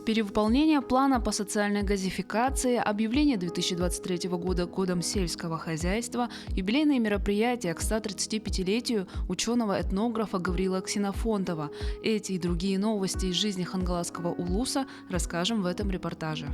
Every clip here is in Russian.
Перевыполнение плана по социальной газификации, объявление 2023 года Годом сельского хозяйства, юбилейные мероприятия к 135-летию ученого-этнографа Гаврила Ксенофонтова. Эти и другие новости из жизни Хангаласского улуса расскажем в этом репортаже.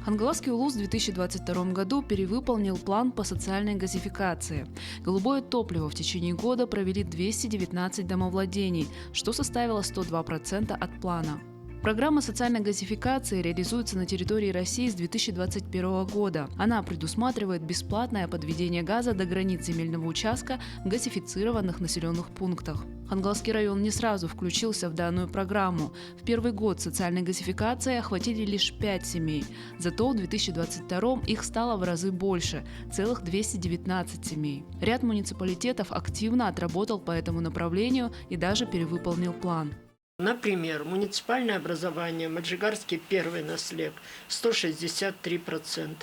Хангаласский улус в 2022 году перевыполнил план по социальной газификации. Голубое топливо в течение года провели 219 домовладений, что составило 102% от плана. Программа социальной газификации реализуется на территории России с 2021 года. Она предусматривает бесплатное подведение газа до границ земельного участка в газифицированных населенных пунктах. Хангаласский район не сразу включился в данную программу. В первый год социальной газификации охватили лишь 5 семей. Зато в 2022 их стало в разы больше – целых 219 семей. Ряд муниципалитетов активно отработал по этому направлению и даже перевыполнил план. Например, муниципальное образование Маджигарский первый наслег 163%,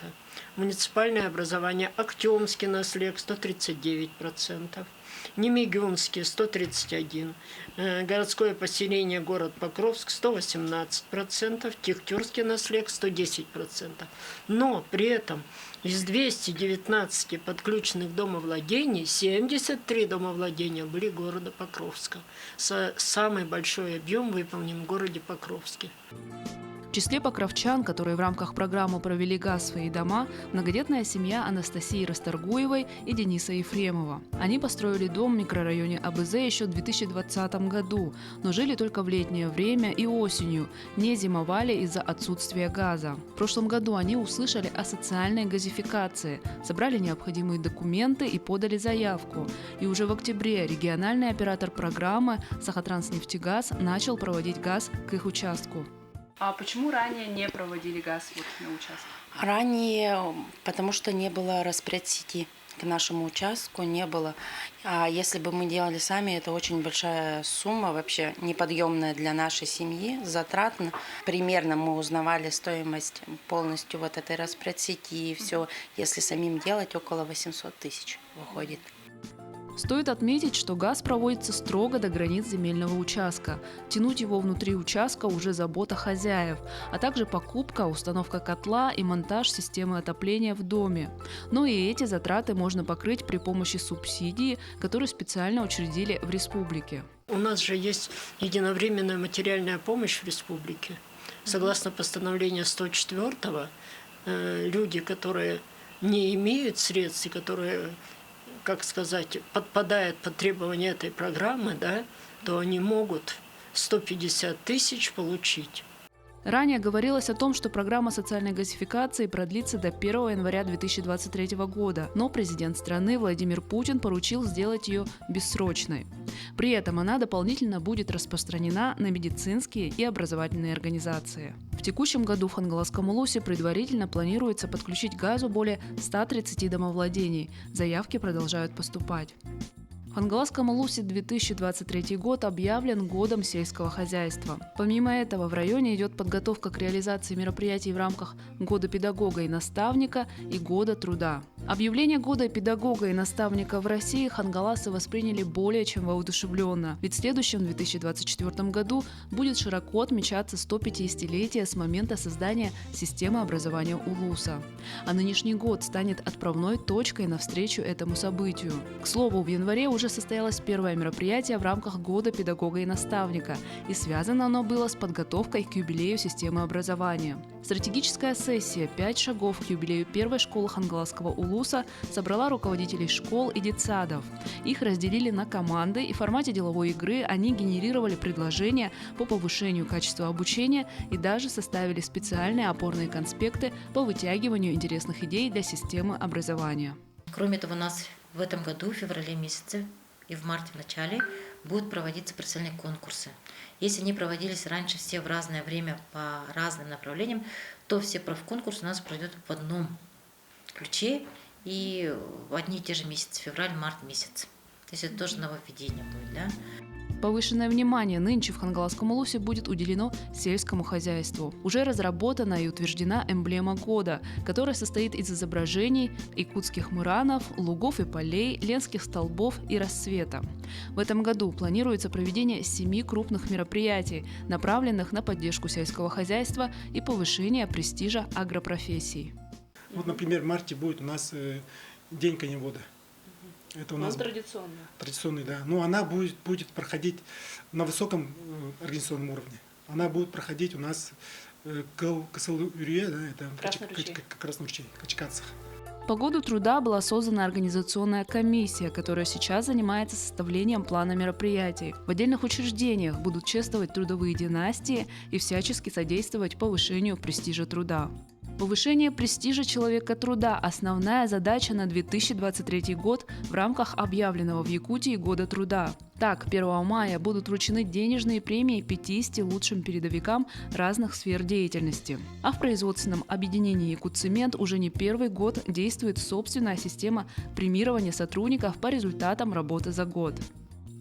муниципальное образование Актемский наслег 139%, Немигюнский 131%, городское поселение город Покровск 118%, Тихтюрский наслег 110%. Но при этом из 219 подключенных домовладений 73 домовладения были города Покровска. Самый большой объем выполнен в городе Покровске. В числе покровчан, которые в рамках программы провели газ в свои дома, многодетная семья Анастасии Расторгуевой и Дениса Ефремова. Они построили дом в микрорайоне АБЗ еще в 2020 году, но жили только в летнее время и осенью, не зимовали из-за отсутствия газа. В прошлом году они услышали о социальной газификации, собрали необходимые документы и подали заявку. И уже в октябре региональный оператор программы «Сахатранснефтегаз» начал проводить газ к их участку. А почему ранее не проводили газ на участке? Ранее, потому что не было распредсети к нашему участку, не было. А если бы мы делали сами, это очень большая сумма, вообще неподъемная для нашей семьи, затратно. Примерно мы узнавали стоимость полностью вот этой распредсети и все. Если самим делать, около 800 тысяч выходит. Стоит отметить, что газ проводится строго до границ земельного участка. Тянуть его внутри участка уже забота хозяев, а также покупка, установка котла и монтаж системы отопления в доме. Но и эти затраты можно покрыть при помощи субсидии, которую специально учредили в республике. У нас же есть единовременная материальная помощь в республике. Согласно постановлению 104-го, люди, которые не имеют средств и которые, как сказать, подпадают под требования этой программы, да, то они могут 150 тысяч получить. Ранее говорилось о том, что программа социальной газификации продлится до 1 января 2023 года, но президент страны Владимир Путин поручил сделать ее бессрочной. При этом она дополнительно будет распространена на медицинские и образовательные организации. В текущем году в Хангаласском улусе предварительно планируется подключить к газу более 130 домовладений. Заявки продолжают поступать. В Хангаласском улусе 2023 год объявлен Годом сельского хозяйства. Помимо этого, в районе идет подготовка к реализации мероприятий в рамках Года педагога и наставника и Года труда. Объявление Года педагога и наставника в России хангаласы восприняли более чем воодушевленно, ведь в следующем 2024 году будет широко отмечаться 150-летие с момента создания системы образования улуса. А нынешний год станет отправной точкой навстречу этому событию. К слову, в январе уже состоялось первое мероприятие в рамках Года педагога и наставника, и связано оно было с подготовкой к юбилею системы образования. Стратегическая сессия «5 шагов к юбилею первой школы Хангаласского улуса» собрала руководителей школ и детсадов. Их разделили на команды, и в формате деловой игры они генерировали предложения по повышению качества обучения и даже составили специальные опорные конспекты по вытягиванию интересных идей для системы образования. Кроме того, у нас в этом году, в феврале месяце и в марте в начале, будут проводиться профессиональные конкурсы. Если они проводились раньше все в разное время по разным направлениям, то все профконкурсы у нас пройдут в одном ключе и в одни и те же месяцы, февраль-март месяц. То есть это тоже нововведение будет, да? Повышенное внимание нынче в Хангаласском улусе будет уделено сельскому хозяйству. Уже разработана и утверждена эмблема года, которая состоит из изображений якутских мыранов, лугов и полей, ленских столбов и рассвета. В этом году планируется проведение 7 крупных мероприятий, направленных на поддержку сельского хозяйства и повышение престижа агропрофессий. Вот, например, в марте будет у нас День коневода. Это у нас традиционный, да. Но она будет проходить на высоком организационном уровне. Она будет проходить у нас Касыл-Юрье, да, это Красный ручей, Качкацах. По году труда была создана организационная комиссия, которая сейчас занимается составлением плана мероприятий. В отдельных учреждениях будут чествовать трудовые династии и всячески содействовать повышению престижа труда. Повышение престижа человека труда – основная задача на 2023 год в рамках объявленного в Якутии Года труда. Так, 1 мая будут вручены денежные премии 50 лучшим передовикам разных сфер деятельности. А в производственном объединении «Якутцемент» уже не первый год действует собственная система премирования сотрудников по результатам работы за год.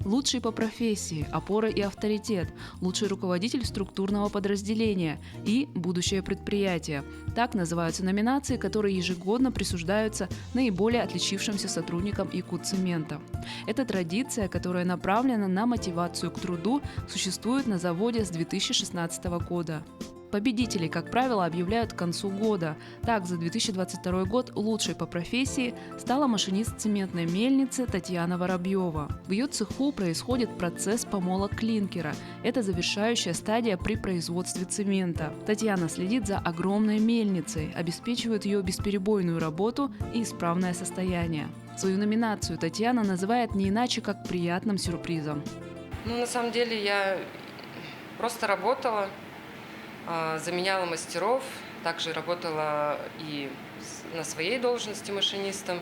Лучший по профессии, опора и авторитет, лучший руководитель структурного подразделения и будущее предприятие. Так называются номинации, которые ежегодно присуждаются наиболее отличившимся сотрудникам Якутцемента. Эта традиция, которая направлена на мотивацию к труду, существует на заводе с 2016 года. Победителей, как правило, объявляют к концу года. Так, за 2022 год лучшей по профессии стала машинист цементной мельницы Татьяна Воробьева. В ее цеху происходит процесс помола клинкера. Это завершающая стадия при производстве цемента. Татьяна следит за огромной мельницей, обеспечивает ее бесперебойную работу и исправное состояние. Свою номинацию Татьяна называет не иначе, как приятным сюрпризом. На самом деле я просто работала, заменяла мастеров, также работала и на своей должности машинистом.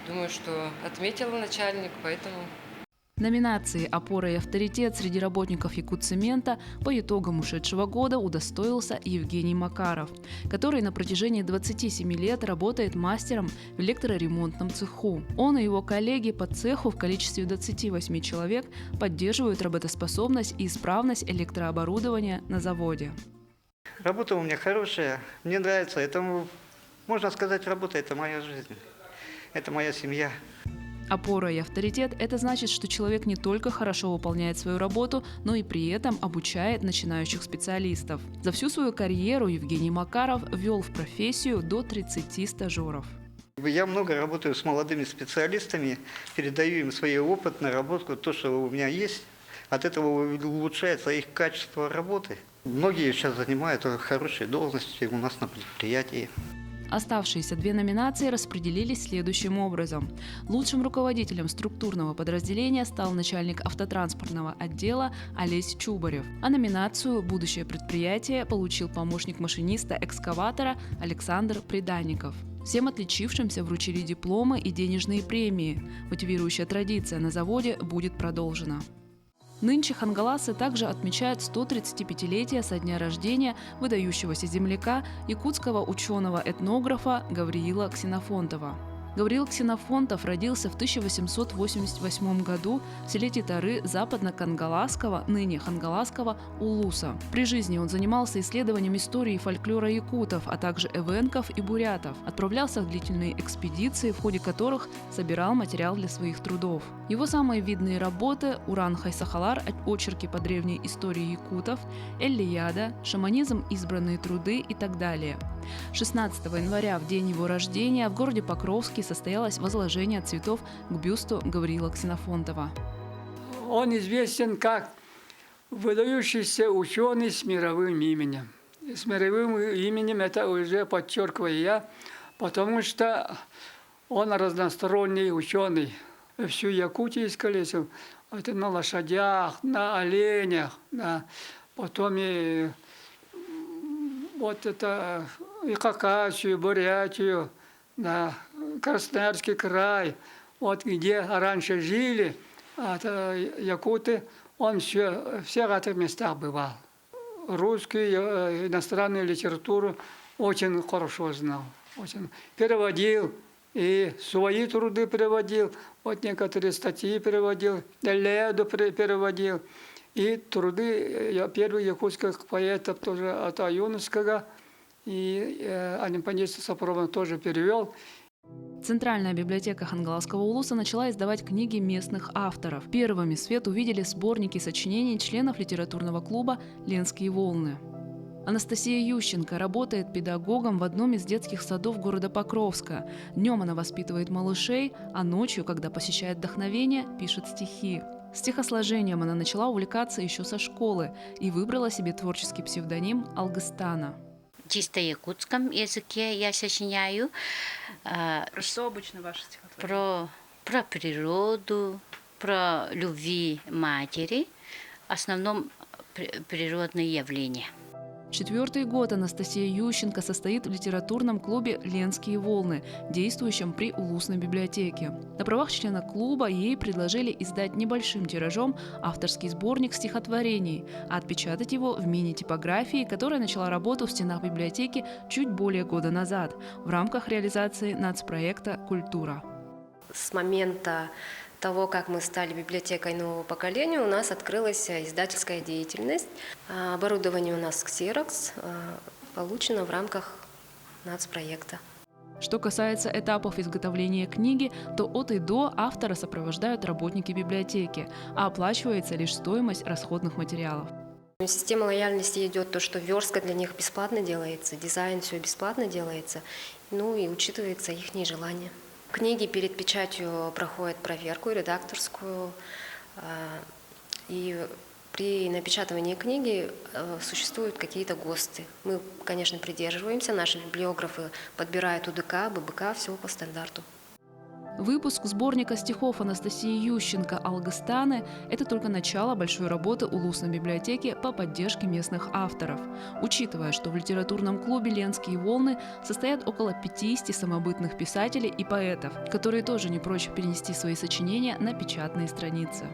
Думаю, что отметила начальник, поэтому... Номинации «Опора и авторитет» среди работников Якутцемента по итогам ушедшего года удостоился Евгений Макаров, который на протяжении 27 лет работает мастером в электроремонтном цеху. Он и его коллеги по цеху в количестве 28 человек поддерживают работоспособность и исправность электрооборудования на заводе. Работа у меня хорошая, мне нравится. Это, можно сказать, работа – это моя жизнь, это моя семья. Опора и авторитет – это значит, что человек не только хорошо выполняет свою работу, но и при этом обучает начинающих специалистов. За всю свою карьеру Евгений Макаров ввел в профессию до 30 стажеров. Я много работаю с молодыми специалистами, передаю им свой опыт, наработку, то, что у меня есть. От этого улучшается их качество работы. Многие сейчас занимают хорошие должности у нас на предприятии. Оставшиеся 2 номинации распределились следующим образом. Лучшим руководителем структурного подразделения стал начальник автотранспортного отдела Олесь Чубарев, а номинацию «Будущее предприятие» получил помощник машиниста экскаватора Александр Приданников. Всем отличившимся вручили дипломы и денежные премии. Мотивирующая традиция на заводе будет продолжена. Нынче хангаласы также отмечают 135-летие со дня рождения выдающегося земляка, якутского ученого-этнографа Гавриила Ксенофонтова. Гавриил Ксенофонтов родился в 1888 году в селе Титары западно-кангаласского, ныне Хангаласского, улуса. При жизни он занимался исследованием истории и фольклора якутов, а также эвенков и бурятов. Отправлялся в длительные экспедиции, в ходе которых собирал материал для своих трудов. Его самые видные работы – Уран Хайсахалар, очерки по древней истории якутов, Эллияда, шаманизм, избранные труды и так далее. 16 января, в день его рождения, в городе Покровске состоялось возложение цветов к бюсту Гавриила Ксенофонтова. Он известен как выдающийся ученый с мировым именем. С мировым именем это уже подчеркиваю я, потому что он разносторонний ученый. Всю Якутию исколесил. Это на лошадях, на оленях, потом и вот это и Хакасию, Бурятию, Красноярский край, вот где раньше жили якуты, он в всех этих местах бывал. Русскую, иностранную литературу очень хорошо знал, очень переводил и свои труды переводил, вот некоторые статьи переводил, Леду переводил, и труды первых якутских поэтов тоже от Аюнского, и Анимпаниста Сапровна тоже перевел. Центральная библиотека Хангаласского улуса начала издавать книги местных авторов. Первыми свет увидели сборники сочинений членов литературного клуба «Ленские волны». Анастасия Ющенко работает педагогом в одном из детских садов города Покровска. Днем она воспитывает малышей, а ночью, когда посещает вдохновение, пишет стихи. Стихосложением она начала увлекаться еще со школы и выбрала себе творческий псевдоним Алгыстана. Чисто якутском языке я сочиняю. Про что обычно ваши стихотворения? Про природу, про любви матери, в основном природные явления. 4-й год Анастасия Ющенко состоит в литературном клубе «Ленские волны», действующем при Улусной библиотеке. На правах члена клуба ей предложили издать небольшим тиражом авторский сборник стихотворений, а отпечатать его в мини-типографии, которая начала работу в стенах библиотеки чуть более года назад в рамках реализации нацпроекта «Культура». С момента того, как мы стали библиотекой нового поколения, у нас открылась издательская деятельность. Оборудование у нас Xerox получено в рамках нацпроекта. Что касается этапов изготовления книги, то от и до автора сопровождают работники библиотеки, а оплачивается лишь стоимость расходных материалов. Система лояльности идет то, что верстка для них бесплатно делается, дизайн все бесплатно делается, ну и учитывается их желание. Книги перед печатью проходят проверку редакторскую, и при напечатывании книги существуют какие-то ГОСТы. Мы, конечно, придерживаемся, наши библиографы подбирают УДК, ББК, все по стандарту. Выпуск сборника стихов Анастасии Ющенко «Алгыстаны» – это только начало большой работы Улусной библиотеки по поддержке местных авторов. Учитывая, что в литературном клубе «Ленские волны» состоят около 50 самобытных писателей и поэтов, которые тоже не прочь перенести свои сочинения на печатные страницы.